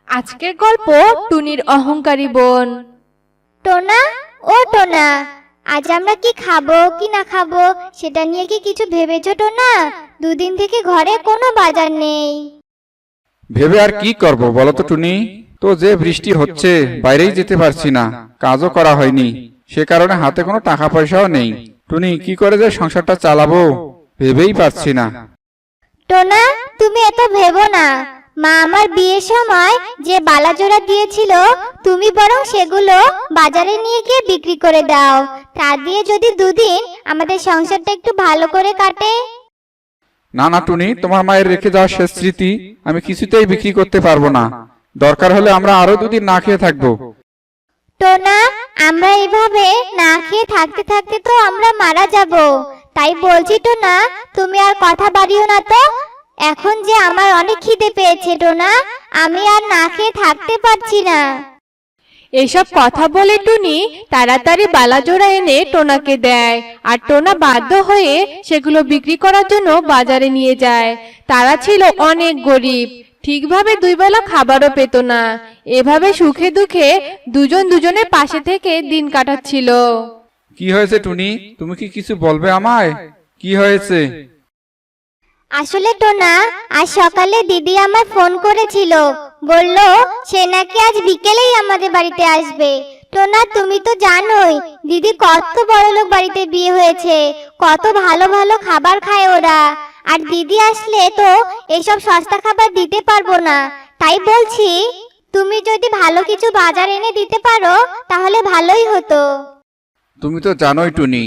আজকের গল্প টুনির অহংকারী বোন। টোনা, ও টোনা, আজ আমরা কি খাবো কি না খাবো সেটা নিয়ে কি কিছু ভেবেছো টোনা? দুদিন থেকে ঘরে কোনো বাজার নেই। ভেবে আর কি করব বলো তো টুনি। তো যে বৃষ্টি হচ্ছে বাইরেই যেতে পারছি না, কাজও করা হয়নি, সে কারণে হাতে কোনো টাকা পয়সাও নেই। টুনি, কি করে যে সংসারটা চালাবো ভেবেই পারছি না। টোনা, তুমি এত ভেবো না। মা আমার বিয়ের সময় যে বালাজোড়া দিয়েছিল, তুমি বরং সেগুলো বাজারে নিয়ে গিয়ে বিক্রি করে দাও। তা দিয়ে যদি দুদিন আমাদের সংসারটা একটু ভালো করে কাটে। না না টুনি, তোমার মায়ের রেখে যাওয়া শেষ স্মৃতি আমি কিছুতেই বিক্রি করতে পারবো না। দরকার হলে আমরা আরো দুদিন না খেয়ে থাকবো। টোনা, আমরা এভাবে না খেয়ে থাকতে থাকতে তো আমরা মারা যাব। তাই বলছি টোনা, তুমি আর কথা বাড়িও না তো। এখন যে আমার অনেক খিদে পেয়েছে টোনা, আমি আর না খেয়ে থাকতে পারছি না। এসব কথা বলে টুনি তাড়াতাড়ি বালাজোড়া এনে টোনাকে দেয়, আর টোনা বাধ্য হয়ে সেগুলো বিক্রি করার জন্য বাজারে নিয়ে যায়। তারা ছিল অনেক গরিব, ঠিকভাবে দুই বেলা খাবারও পেত না। এভাবে সুখে দুঃখে দুজন দুজনের পাশে থেকে দিন কাটাচ্ছিল। কি হয়েছে টুনি, তুমি কি কিছু বলবে আমায়? কি হয়েছে? আসলে টোনা, আজ সকালে দিদি আমার ফোন করেছিল, বলল সে নাকি আজ বিকেলেই আমাদের বাড়িতে আসবে। টোনা, তুমি তো জানোই দিদি কত বড়লোক বাড়িতে বিয়ে হয়েছে, কত ভালো ভালো খাবার খায় ওরা। আর দিদি আসলে তো এসব সস্তা খাবার দিতে পারবো না। তাই বলছি, তুমি যদি ভালো কিছু বাজার এনে দিতে পারো তাহলে ভালোই হতো। তুমি তো জানোই টুনি,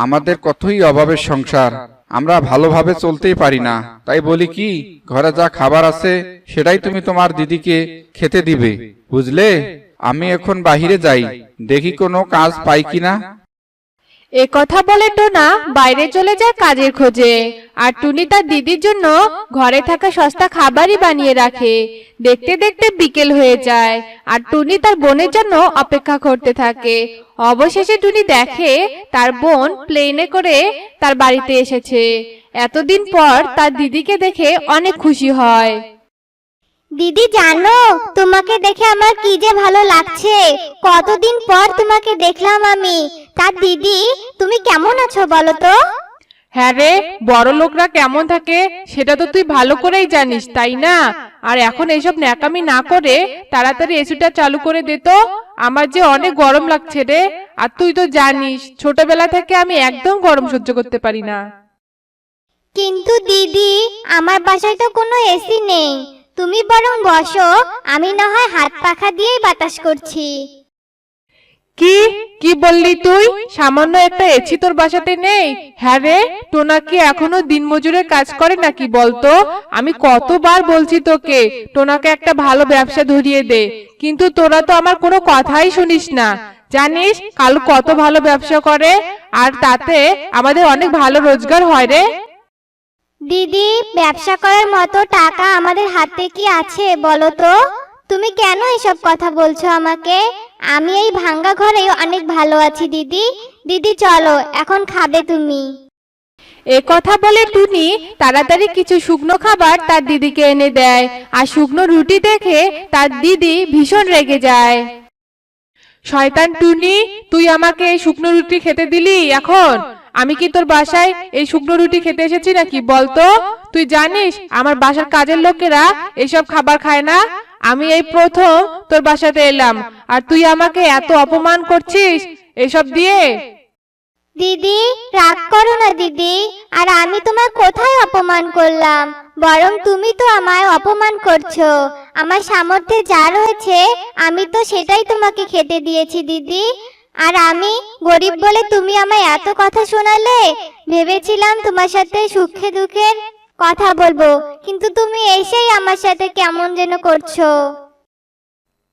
আমাদের কতই অভাবের সংসার, আমরা ভালোভাবে চলতেই পারি না। তাই বলি কি, ঘরে যা খাবার আছে সেটাই তুমি তোমার দিদিকে খেতে দিবে, বুঝলে? আমি এখন বাহিরে যাই, দেখি কোনো কাজ পাই কিনা। এ কথা বলে টোনা বাইরে চলে যায় কাজের খোঁজে, আর টুনি তার দিদির জন্য ঘরে থাকা সস্তা খাবারই বানিয়ে রাখে। দেখতে দেখতে বিকেল হয়ে যায়, আর টুনি তার বোনের জন্য অপেক্ষা করতে থাকে। অবশেষে টুনি দেখে তার বোন প্লেনে করে তার বাড়িতে এসেছে। এতদিন পর তার দিদিকে দেখে অনেক খুশি হয়। দিদি জানো, তোমাকে দেখে আমার কি যে ভালো লাগছে। কতদিন পর তোমাকে দেখলাম আমি। তা দিদি, তুমি কেমন আছো বলো তো? হ্যাঁ রে, বড় লোকরা কেমন থাকে সেটা তো তুই ভালো করেই জানিস, তাই না? আর এখন এইসব ন্যাকামি না করে তাড়াতাড়ি এসিটা চালু করে দে তো, আমার যে অনেক গরম লাগছে রে। আর তুই তো জানিস ছোটবেলা থেকে আমি একদম গরম সহ্য করতে পারি না। কিন্তু দিদি, আমার বাসায় তো কোনো এসি নেই। তুমি বরং বসো, আমি না হয় হাত পাখা দিয়েই বাতাস করছি। কি কি বললি তুই? সামান্য একটা এসি তোর বাসাতে নেই? হ্যাঁ রে, টোনা কি এখনো দিনমজুরের কাজ করে নাকি বলতো? আমি কতবার বলছি তোকে টোনাকে একটা ভালো ব্যবসা ধরিয়ে দে, কিন্তু তোরা তো আমার কোনো কথাই শুনিস না। জানিস কালু কত ভালো ব্যবসা করে, আর তাতে আমাদের অনেক ভালো রোজগার হয় রে। দিদি, ব্যবসা করার মতো টাকা আমাদের হাতে কি আছে বলো তো? তুমি কেন এসব কথা বলছো আমাকে? আমি এই ভাঙ্গা ঘরেই অনেক ভালো আছি দিদি। দিদি চলো, এখন খাবে তুমি। এ কথা বলে টুনি তাড়াতাড়ি কিছু শুকনো খাবার তার দিদিকে এনে দেয়, আর শুকনো রুটি দেখে তার দিদি ভীষণ রেগে যায়। শয়তান টুনি, তুই আমাকে এই শুকনো রুটি খেতে দিলি? এখন আমি কি তোর বাসায় এই শুকনো রুটি খেতে এসেছি নাকি বলতো? তুই জানিস আমার বাসার কাজের লোকেরা এসব খাবার খায় না। আমি এই প্রথম তোর বাসাতে এলাম, আর তুই আমাকে এত অপমান করছিস এসব দিয়ে। দিদি, রাগ করো না দিদি। আর আমি তোমার কোথায় অপমান করলাম? বরং তুমি তো আমায় অপমান করছো। আমার সামর্থ্যে যা রয়েছে আমি তো সেটাই তোমাকে খেতে দিয়েছি দিদি। আর আমি গরিব বলে তুমি আমায় এত কথা শোনালে। ভেবেছিলাম তোমার সাথে সুখে দুঃখের কথা বলবো, কিন্তু তুমি এসেই আমার সাথে কেমন যেন করছো।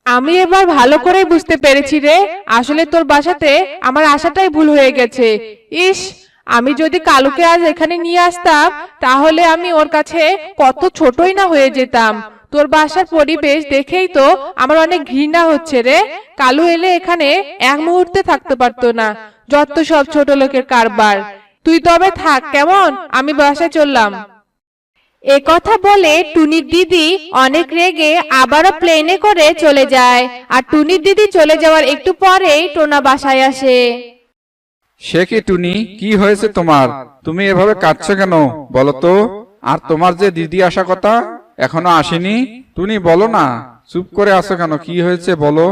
আমি এবার ভালো করে বুঝতে পেরেছি রে, আসলে তোর বাসাতে আমার আশাটাই ভুল হয়ে গেছে। ইস, আমি যদি কালুকে আজ এখানে নিয়ে আসতাম তাহলে আমি ওর কাছে কত ছোটই না হয়ে যেতাম। তোর বাসার পরিবেশ দেখেই তো আমার অনেক ঘৃণা হচ্ছে রে। কালু এলে এখানে এক মুহূর্তে থাকতে পারতো না, যত সব ছোট লোকের কারবার। তুই তবে থাক কেমন, আমি বাসায় চললাম। এ কথা বলে টুনির দিদি অনেক রেগে আবারও প্লেনে করে চলে যায়। আর টুনির দিদি চলে যাওয়ার একটু পরেই টোনা বাসায় আসে। সে কি টুনি, কি হয়েছে তোমার? তুমি এভাবে কাঁদছো কেন বলো তো? আর তোমার যে দিদি আসা কথা এখনো আসেনি? টুনি বলো না, চুপ করে আছো কেন, কি হয়েছে বলো?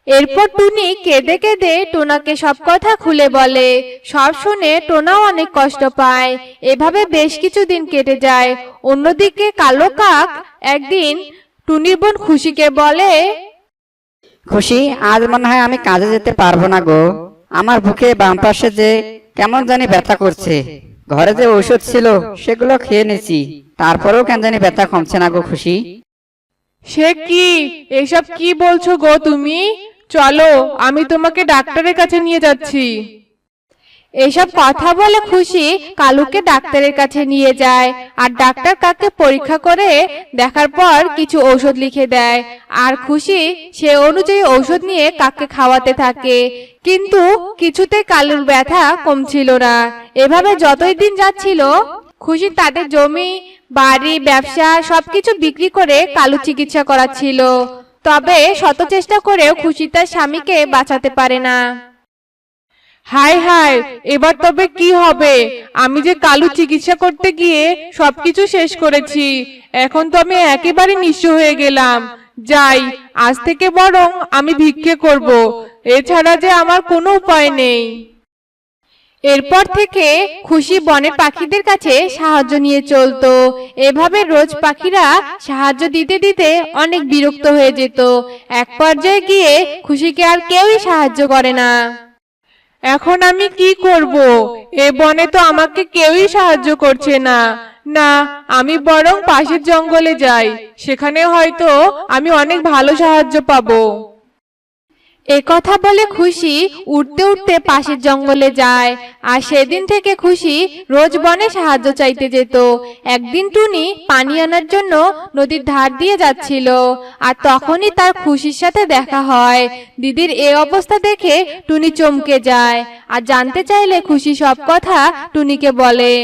এরপর টুনি কেঁদে কেঁদে টোনাকে সব কথা খুলে বলে। সব শুনে টোনাও অনেক কষ্ট পায়। এভাবে বেশ কিছুদিন কেটে যায়। অন্যদিকে কালো কাক একদিন টুনির বোন খুশিকে বলে, খুশি, আজ মনে হয় আমি কাজে যেতে পারবো না গো। আমার বুকে বাম পাশে যে কেমন জানি ব্যথা করছে। ঘরে যে ঔষধ ছিল সেগুলো খেয়ে নিয়েছি, তারপরেও কেন জানি ব্যথা কমছে না গো খুশি। সে কি, এসব কি বলছো গো তুমি? চলো, আমি তোমাকে ডাক্তারের কাছে নিয়ে যাচ্ছি। এসব কথা বলে খুশি কালুকে ডাক্তারের কাছে নিয়ে যায়। আর ডাক্তার কাককে পরীক্ষা করে দেখার পর কিছু ঔষধ লিখে দেয়। আর খুশি সে অনুযায়ী ঔষধ নিয়ে কাককে খাওয়াতে থাকে। কিন্তু কিছুতে কালুর ব্যথা কমছিল না। এভাবে যতই দিন যাচ্ছিল, খুশি তাদের জমি, বাড়ি, ব্যবসা সবকিছু বিক্রি করে কালু চিকিৎসা করাচ্ছিল। তবে শত চেষ্টা করেও খুশি তার স্বামীকে বাঁচাতে পারে না। হায় হায়, এবার তবে কি হবে? আমি যে কালু চিকিৎসা করতে গিয়ে সবকিছু শেষ করেছি। এখন তো আমি একেবারে নিঃস্ব হয়ে গেলাম। যাই, আজ থেকে বরং আমি ভিক্ষে করব। এছাড়া যে আমার কোনো উপায় নেই। এরপর থেকে খুশি বনের পাখিদের কাছে সাহায্য নিয়ে চলতো। এভাবে রোজ পাখিরা সাহায্য দিতে দিতে অনেক বিরক্ত হয়ে যেত। এক পর্যায়ে গিয়ে খুশিকে আর কেউই সাহায্য করে না। এখন আমি কি করব? এ বনে তো আমাকে কেউই সাহায্য করছে না। না, আমি বরং পাশের জঙ্গলে যাই, সেখানে হয়তো আমি অনেক ভালো সাহায্য পাবো। এ কথা বলে খুশি উঠতে উঠতে পাশের জঙ্গলে যায়। আর সেদিন থেকে খুশি রোজ বনে সাহায্য চাইতে যেত। একদিন টুনি পানি আনার জন্য নদীর ধার দিয়ে যাচ্ছিল। আর তখনই তার খুশির সাথে দেখা হয়। দিদির এই অবস্থা দেখে টুনি চমকে যায়। আর জানতে চাইলে খুশি সব কথা টুনিকে বলে।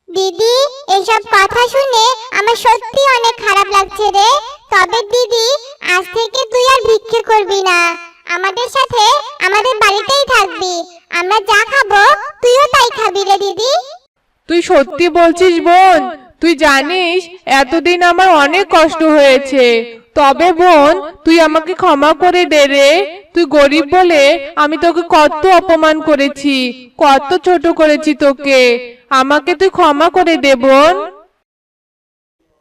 দিদি, এইসব কথা শুনে আমার সত্যি অনেক খারাপ লাগছে রে। তবে দিদি, আজ থেকে তুই আর ভিক্ষে করবি না, আমাদের সাথে আমাদের বাড়িতেই থাকবি। আমরা যা খাবো তুইও তাই খাবি রে দিদি। তুই সত্যি বলছিস বোন? তুই জানিস এতদিন আমার অনেক কষ্ট হয়েছে। তবে বোন, তুই আমাকে ক্ষমা করে দে রে। তুই গরিব বলে আমি তোকে কত অপমান করেছি, কত ছোট করেছি তোকে। আমাকে তুই ক্ষমা করে দে বোন।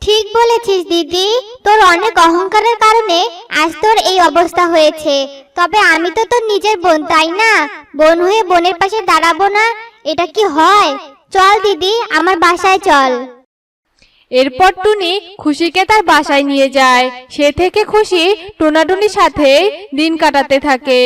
ঠিক বলেছিস দিদি, তোর অনেক অহংকারের কারণে আজ তোর এই অবস্থা হয়েছে। তবে আমি তো তোর নিজের বোন, তাই না? বোন হয়ে বোনের পাশে দাঁড়াবো না, এটা কি হয়? চল দিদি, আমার বাসায় চল। এরপর টুনি খুশিকে তার বাসায় নিয়ে যায়। সে থেকে খুশি টোনাটুনির সাথে দিন কাটাতে থাকে।